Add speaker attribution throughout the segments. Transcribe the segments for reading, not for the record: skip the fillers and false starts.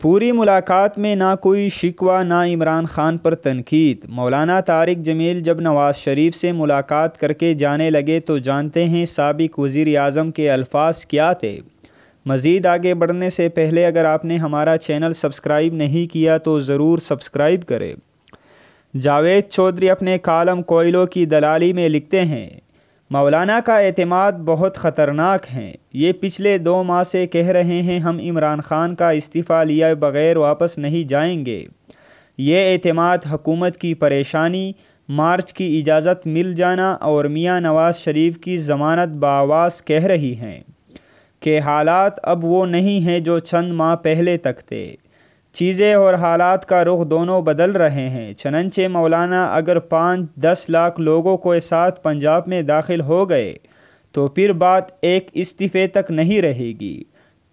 Speaker 1: پوری ملاقات میں نہ کوئی شکوہ نہ عمران خان پر تنقید۔ مولانا طارق جمیل جب نواز شریف سے ملاقات کر کے جانے لگے تو جانتے ہیں سابق وزیر اعظم کے الفاظ کیا تھے۔ مزید آگے بڑھنے سے پہلے اگر آپ نے ہمارا چینل سبسکرائب نہیں کیا تو ضرور سبسکرائب کریں۔ جاوید چودھری اپنے کالم کوئلوں کی دلالی میں لکھتے ہیں، مولانا کا اعتماد بہت خطرناک ہے۔ یہ پچھلے 2 ماہ سے کہہ رہے ہیں ہم عمران خان کا استعفیٰ لیے بغیر واپس نہیں جائیں گے۔ یہ اعتماد حکومت کی پریشانی، مارچ کی اجازت مل جانا اور میاں نواز شریف کی ضمانت بآواز کہہ رہی ہیں کہ حالات اب وہ نہیں ہیں جو چند ماہ پہلے تک تھے۔ چیزیں اور حالات کا رخ دونوں بدل رہے ہیں۔ چنانچہ مولانا اگر 5-10 لاکھ لوگوں کے ساتھ پنجاب میں داخل ہو گئے تو پھر بات ایک استعفے تک نہیں رہے گی،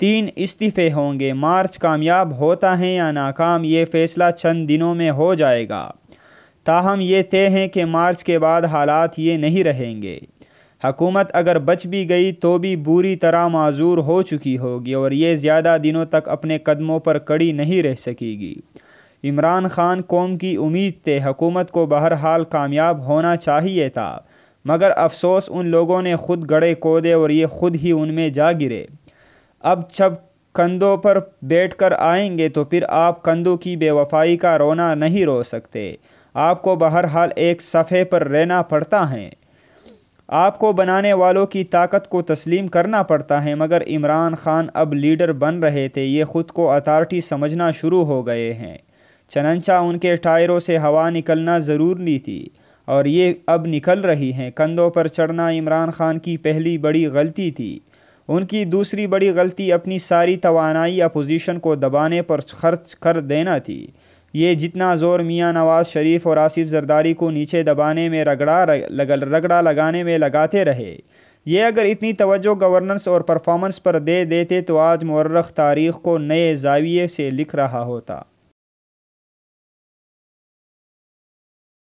Speaker 1: 3 استعفے ہوں گے۔ مارچ کامیاب ہوتا ہے یا ناکام یہ فیصلہ چند دنوں میں ہو جائے گا، تاہم یہ طے ہے کہ مارچ کے بعد حالات یہ نہیں رہیں گے۔ حکومت اگر بچ بھی گئی تو بھی بری طرح معذور ہو چکی ہوگی اور یہ زیادہ دنوں تک اپنے قدموں پر کھڑی نہیں رہ سکے گی۔ عمران خان قوم کی امید تھے، حکومت کو بہرحال کامیاب ہونا چاہیے تھا، مگر افسوس ان لوگوں نے خود گڑھے کھودے اور یہ خود ہی ان میں جا گرے۔ اب جب کندھوں پر بیٹھ کر آئیں گے تو پھر آپ کندھوں کی بے وفائی کا رونا نہیں رو سکتے۔ آپ کو بہرحال ایک صفحے پر رہنا پڑتا ہے، آپ کو بنانے والوں کی طاقت کو تسلیم کرنا پڑتا ہے، مگر عمران خان اب لیڈر بن رہے تھے، یہ خود کو اتھارٹی سمجھنا شروع ہو گئے ہیں، چنانچہ ان کے ٹائروں سے ہوا نکلنا ضروری تھی اور یہ اب نکل رہی ہے۔ کندھوں پر چڑھنا عمران خان کی پہلی بڑی غلطی تھی۔ ان کی دوسری بڑی غلطی اپنی ساری توانائی اپوزیشن کو دبانے پر خرچ کر دینا تھی۔ یہ جتنا زور میاں نواز شریف اور آصف زرداری کو نیچے دبانے میں رگڑا لگانے میں لگاتے رہے، یہ اگر اتنی توجہ گورننس اور پرفارمنس پر دے دیتے تو آج مورخ تاریخ کو نئے زاویے سے لکھ رہا ہوتا۔